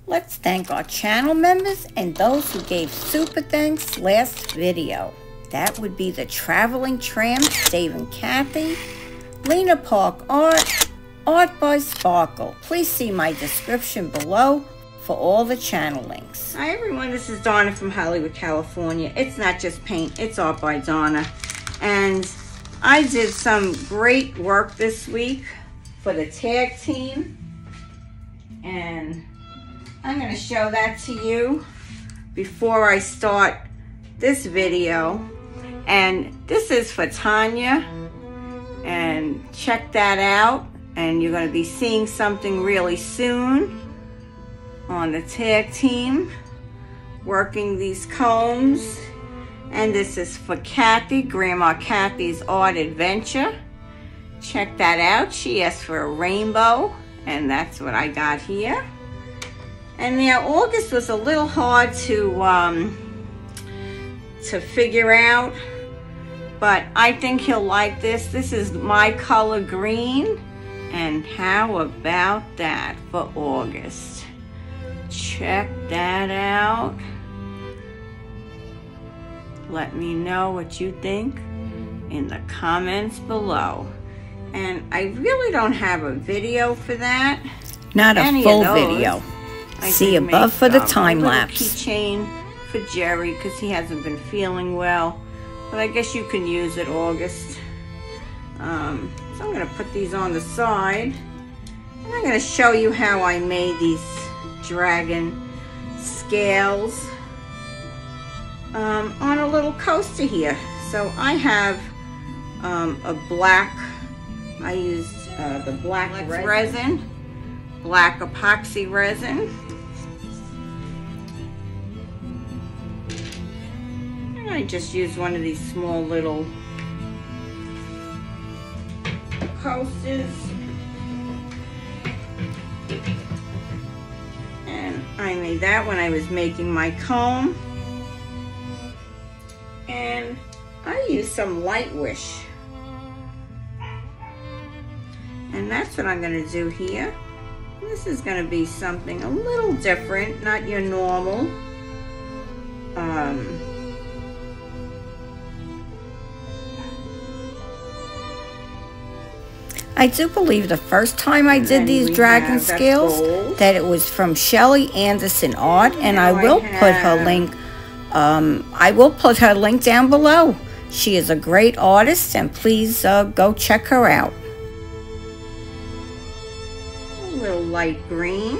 Let's thank our channel members and those who gave super thanks last video. That would be the Traveling Tramps, Dave and Kathy, Lena Park Art, Art by Sparkle. Please see my description below for all the channel links. Hi everyone, this is Donna from Hollywood, California. It's not just paint, it's Art by Donna. And I did some great work this week for the tag team. And I'm going to show that to you before I start this video. And this is for Tanya. And check that out. And you're going to be seeing something really soon on the tag team working these combs. And this is for Kathy, Grandma Kathy's Art Adventure. Check that out. She asked for a rainbow, and that's what I got here. And now August was a little hard to figure out, but I think he'll like this. This is my color green, and how about that for August? Check that out. Let me know what you think in the comments below. And I really don't have a video for that. Not a full video. See above for the time lapse. Keychain for Jerry because he hasn't been feeling well. But I guess you can use it August. So I'm going to put these on the side. And I'm going to show you how I made these dragon scales on a little coaster here. So I have a black, I used the black resin, black epoxy resin. And I just used one of these small little coasters. And I made that when I was making my comb. And I used some Light Wish. And that's what I'm going to do here. This is going to be something a little different, not your normal. I do believe the first time I did these dragon scales that it was from Shelly Anderson Art, and I will put her link. I will put her link down below. She is a great artist, and please go check her out. A little light green.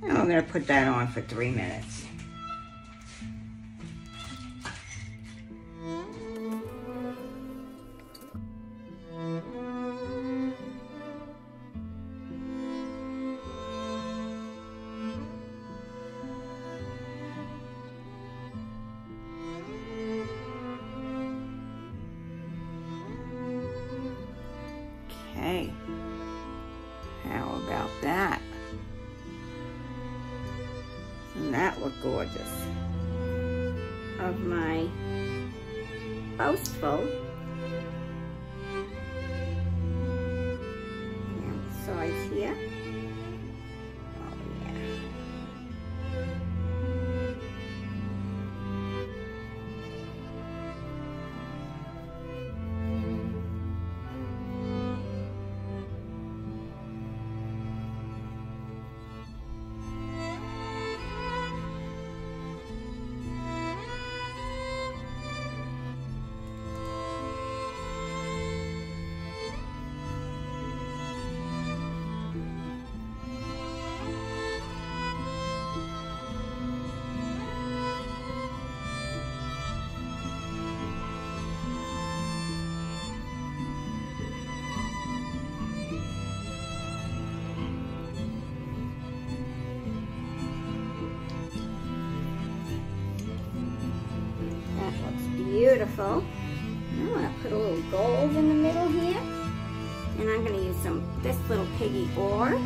I'm going to put that on for 3 minutes. Okay, how about that? And that looked gorgeous. Of my boastful. And the size here. Oh yeah. beautiful. I'm going to put a little gold in the middle here. And I'm going to use this little piggy ore.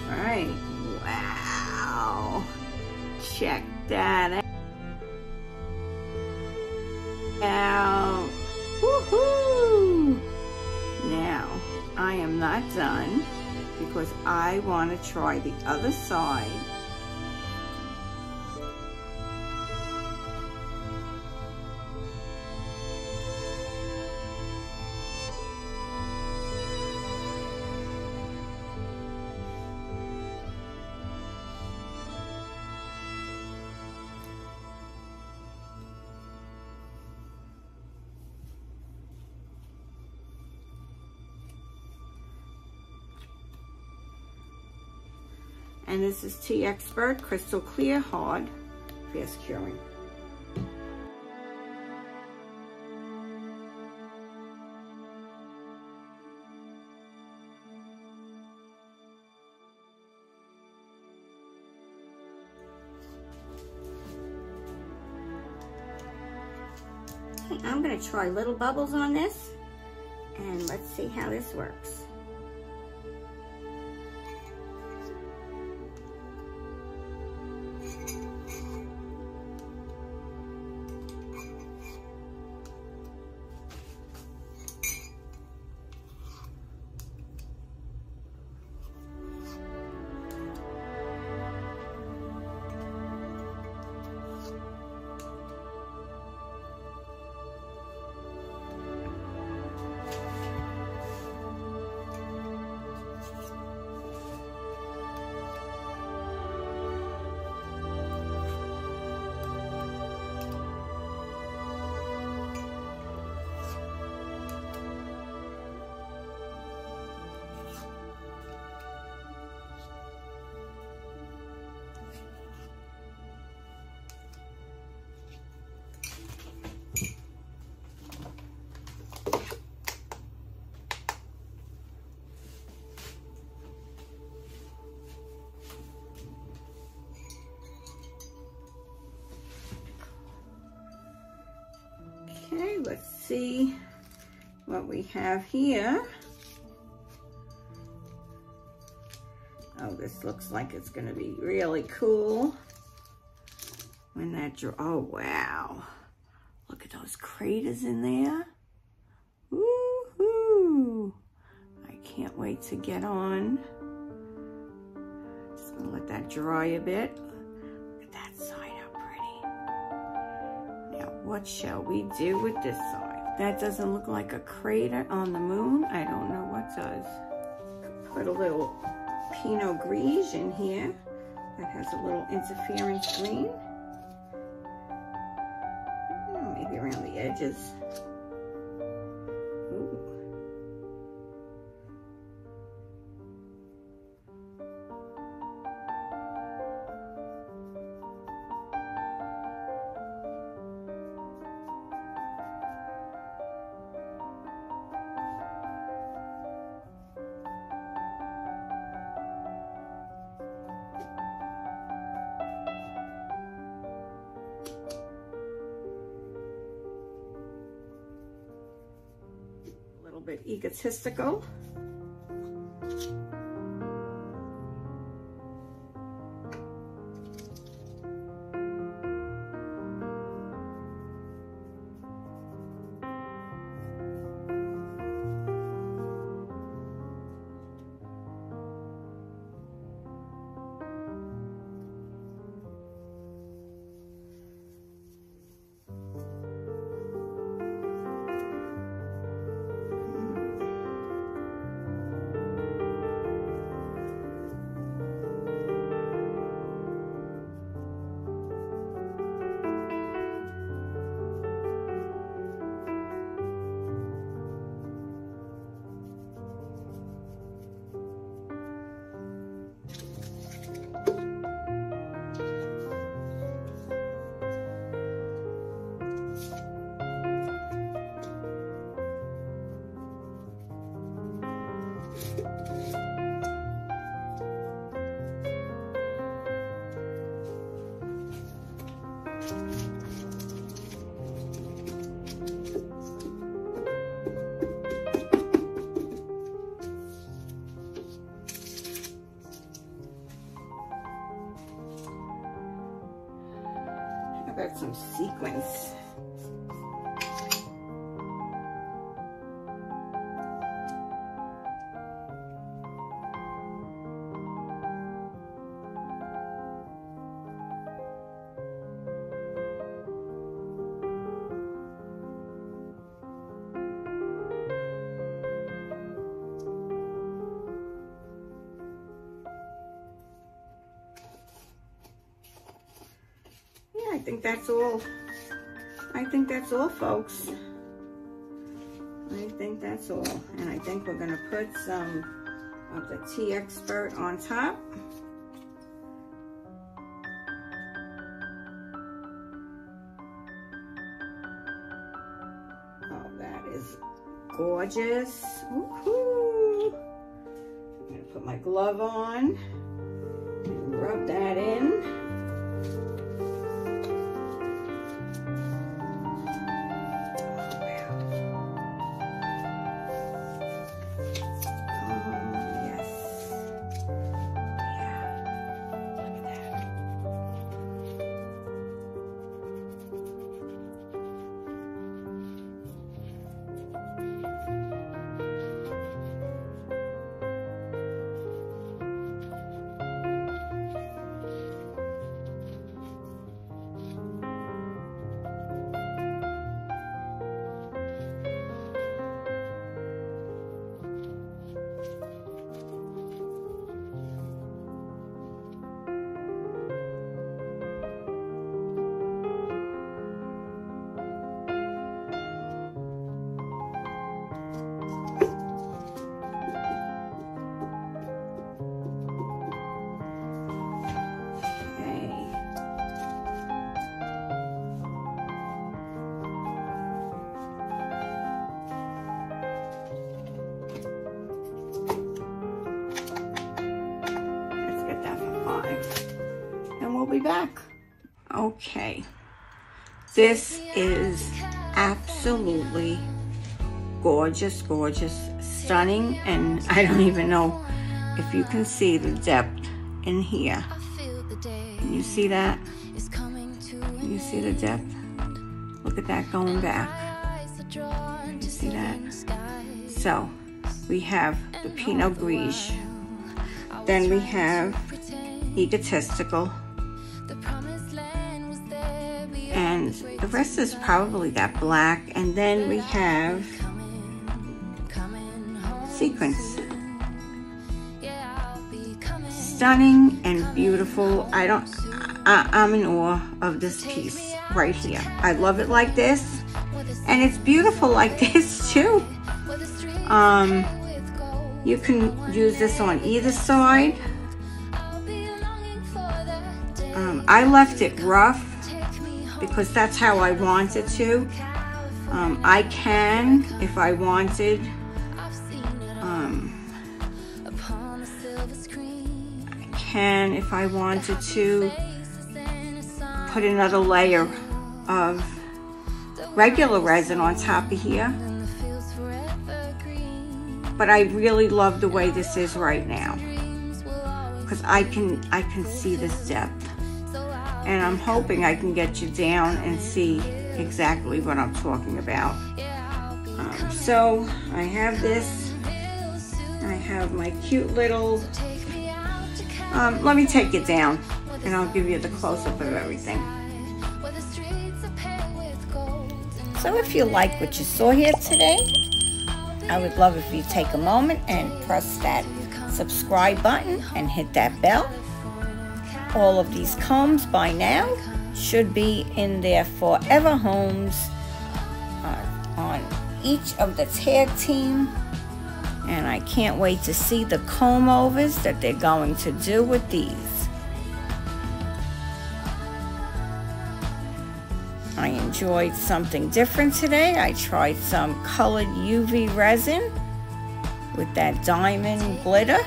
Alright, wow, check that out, woohoo! Now, I am not done because I want to try the other side. And this is Teexpert Crystal Clear Hard Fast Curing. Okay, I'm going to try little bubbles on this, and let's see how this works. Okay, let's see what we have here. Oh, this looks like it's going to be really cool when that oh wow, look at those craters in there. Woohoo! I can't wait to get on. Just gonna let that dry a bit. Look at that side, how pretty. Now, what shall we do with this side? That doesn't look like a crater on the moon. I don't know what does. Put a little Pinot Gris in here that has a little interference green. Maybe around the edges. Ooh. Bit egotistical. about some sequins? I think that's all. I think that's all, folks. I think that's all. And I think we're gonna put some of the Teexpert on top. Oh, that is gorgeous. Woohoo! I'm gonna put my glove on and rub that in. Be back. Okay, this is absolutely gorgeous, gorgeous, stunning, and I don't even know if you can see the depth in here. Can you see that? Can you see the depth? Look at that going back. Can you see that? So we have the Pinot Gris, then we have Egotistical, and the rest is probably that black, and then we have Sequins. Stunning and beautiful. I'm in awe of this piece right here. I love it like this, and it's beautiful like this too. You can use this on either side. I left it rough because that's how I wanted to. I can, if I wanted, to put another layer of regular resin on top of here. But I really love the way this is right now, because I can see this depth. And I'm hoping I can get you down and see exactly what I'm talking about. So I have this. I have my cute little, let me take it down and I'll give you the close-up of everything. So if you like what you saw here today, I would love if you take a moment and press that subscribe button and hit that bell. All of these combs by now should be in their forever homes on each of the tag team, and I can't wait to see the comb overs that they're going to do with these. I enjoyed something different today. I tried some colored UV resin with that diamond glitter.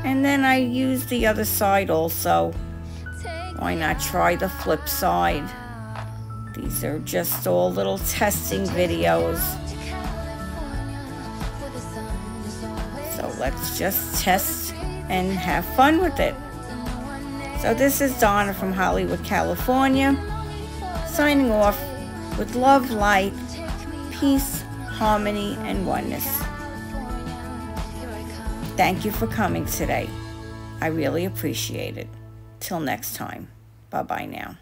And then I used the other side also. Why not try the flip side? These are just all little testing videos. So let's just test and have fun with it. So this is Donna from Hollywood, California, signing off with love, light, peace, harmony, and oneness. Thank you for coming today. I really appreciate it. Till next time. Bye-bye now.